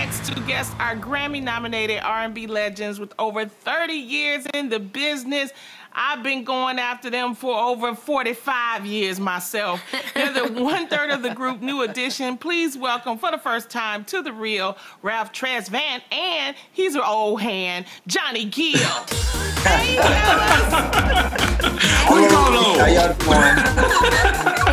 next two guests are Grammy-nominated R&B legends with over 30 years in the business. I've been going after them for over 45 years myself. They're the one-third of the group New Edition. Please welcome for the first time to the real Ralph Tresvant, and he's an old hand, Johnny Gill. Hey, How y'all doing?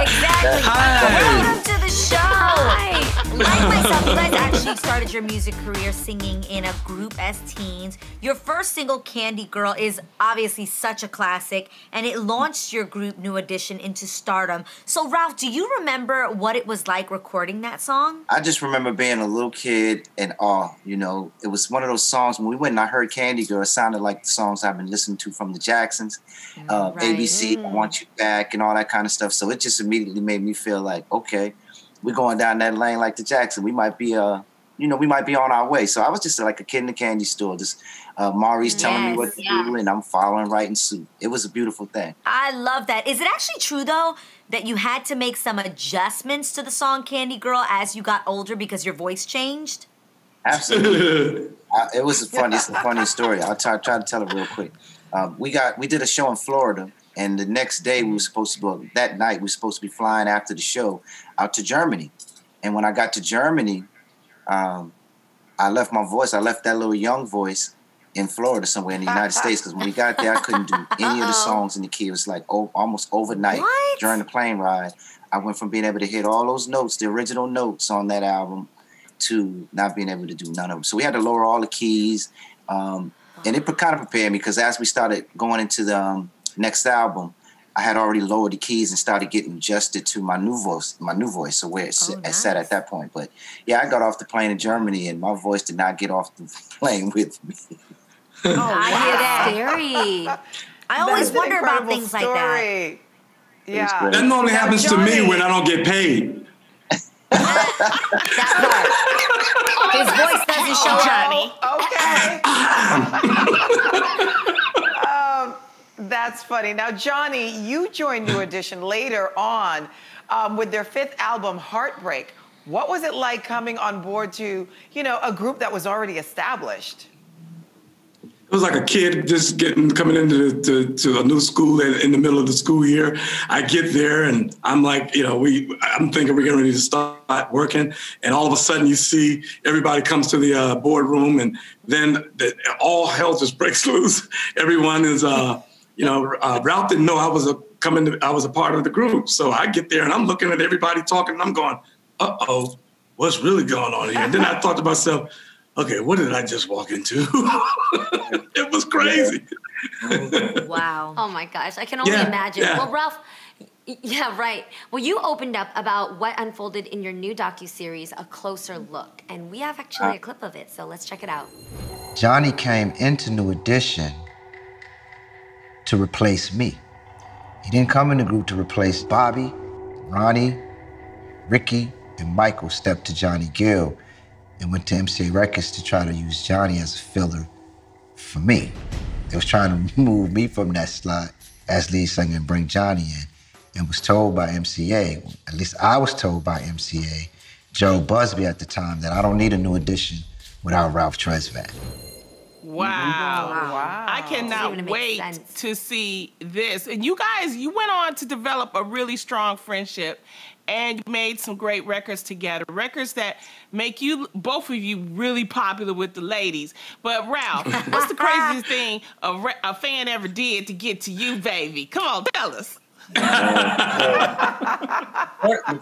Exactly. Hi. Welcome to the show. Hi. Like myself, you guys actually started your music career singing in a group as teens. Your first single, Candy Girl, is obviously such a classic, and it launched your group New Edition into stardom. So, Ralph, do you remember what it was like recording that song? I just remember being a little kid in awe. You know, it was one of those songs when we went and I heard Candy Girl, it sounded like the songs I've been listening to from the Jacksons, Right. ABC, I Want You Back, and all that kind of stuff. So it just immediately made me feel like, okay, we're going down that lane like the Jackson. We might be, we might be on our way. So I was just like a kid in the candy store, just Maurice telling me what to do, and I'm following right in suit. It was a beautiful thing. I love that. Is it actually true, though, that you had to make some adjustments to the song Candy Girl as you got older because your voice changed? Absolutely. It's a funny story. I'll try to tell it real quick. We did a show in Florida, and the next day that night we were supposed to be flying after the show out to Germany. And when I got to Germany, I left my voice. I left that little young voice in Florida somewhere in the United States, because when we got there, I couldn't do any of the songs in the key. It was like almost overnight. What? During the plane ride. I went from being able to hit all those notes, the original notes on that album, to not being able to do none of them. So we had to lower all the keys. And it kind of prepared me, because as we started going into the next album, I had already lowered the keys and started getting adjusted to my new voice, so where it sat at that point. But yeah, I got off the plane in Germany, and my voice did not get off the plane with me. Oh, I hear that. Scary. I always wonder about things like that. Yeah. That normally happens to me when I don't get paid. That part. His voice doesn't show Johnny. Okay. That's funny. Now, Johnny, you joined New Edition later on with their fifth album, Heartbreak. What was it like coming on board to, a group that was already established? It was like a kid just coming into to a new school in the middle of the school year. I get there and I'm like, I'm thinking we're getting ready to start working, and all of a sudden you see everybody comes to the boardroom, and then all hell just breaks loose. Everyone is, Ralph didn't know I was a part of the group, so I get there and I'm looking at everybody talking, and I'm going, uh-oh, what's really going on here? And then I thought to myself, okay, what did I just walk into? It was crazy. Wow. Oh my gosh, I can only imagine. Yeah. Well, Ralph, yeah, right. Well, you opened up about what unfolded in your new docuseries, A Closer Look, and we have actually a clip of it, so let's check it out. Johnny came into New Edition to replace me. He didn't come in the group to replace Bobby, Ronnie, Ricky, and Michael stepped to Johnny Gill and went to MCA Records to try to use Johnny as a filler for me. They was trying to move me from that slot as lead singer and bring Johnny in, and was told by MCA, at least I was told by MCA, Joe Busby at the time, that I don't need a New Edition without Ralph Tresvant. Wow. I cannot wait to see this. And you guys, you went on to develop a really strong friendship, and you made some great records together, records that make you, both of you, really popular with the ladies. But Ralph, what's the craziest thing a fan ever did to get to you, baby? Come on, tell us. The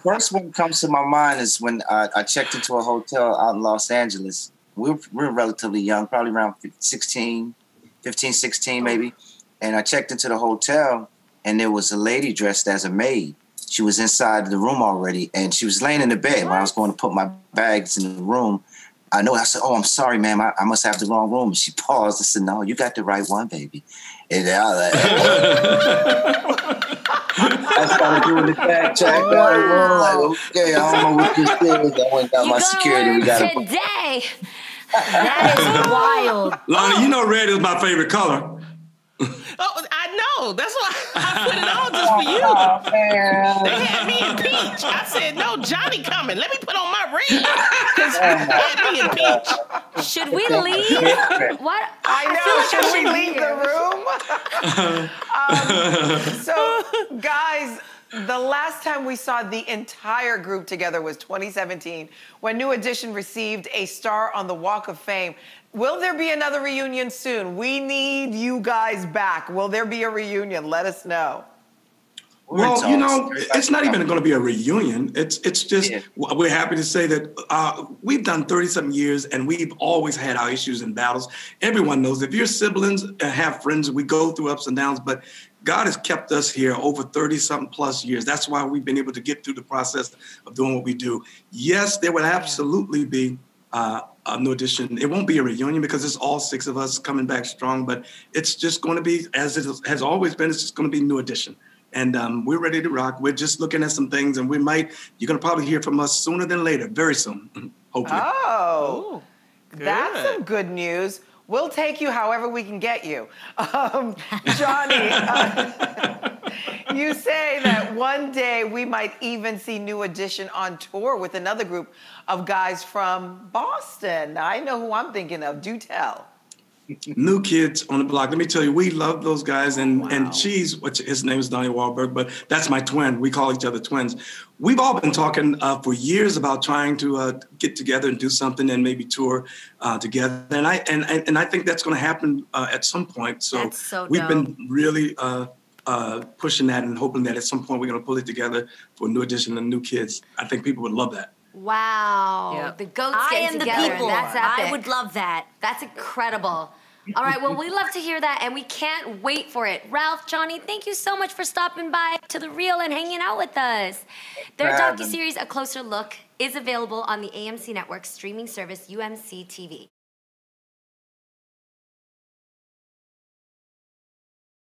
first one that comes to my mind is when I checked into a hotel out in Los Angeles. We were relatively young, probably around 15, 16 maybe. And I checked into the hotel, and there was a lady dressed as a maid. She was inside the room already, and she was laying in the bed. When I was going to put my bags in the room, I said, "Oh, I'm sorry, ma'am. I must have the wrong room." And she paused and said, "No, you got the right one, baby." And I started doing the bag check out of the room. Like, okay, I don't know what this is. I went and got my security. We got today. That is wild. Lonnie, you know red is my favorite color. Oh, I know. That's why I put it on just for you. Oh, man. They had me and Peach. I said, no, Johnny coming. Let me put on my ring. Because they had me and Peach. Should we leave? What? I know. Should we leave the room? So, guys, the last time we saw the entire group together was 2017, when New Edition received a star on the Walk of Fame. Will there be another reunion soon? We need you guys back. Will there be a reunion? Let us know. Well, you know, it's not even going to be a reunion. It's just, we're happy to say that we've done 30-something years, and we've always had our issues and battles. Everyone knows if you're siblings and have friends, we go through ups and downs, but God has kept us here over 30-something plus years. That's why we've been able to get through the process of doing what we do. Yes, there would absolutely be a New Edition. It won't be a reunion because it's all 6 of us coming back strong, but it's just going to be, as it has always been, it's just going to be New Edition. And we're ready to rock. We're just looking at some things, and you're going to probably hear from us sooner than later, very soon, hopefully. Oh, that's some good news. We'll take you however we can get you. Johnny, you say that one day we might even see New Edition on tour with another group of guys from Boston. I know who I'm thinking of. Do tell. New Kids on the Block. Let me tell you, we love those guys. And Cheese, which his name is Donnie Wahlberg, but that's my twin. We call each other twins. We've all been talking for years about trying to get together and do something and maybe tour together. And I think that's going to happen at some point. So, we've been really pushing that and hoping that at some point we're going to pull it together for New Edition and New Kids. I think people would love that. Wow. Yep. The goats getting together. The people. That's epic. I would love that. That's incredible. All right, well, we love to hear that, and we can't wait for it. Ralph, Johnny, thank you so much for stopping by to The Real and hanging out with us. Their docuseries, A Closer Look, is available on the AMC Network streaming service UMC TV.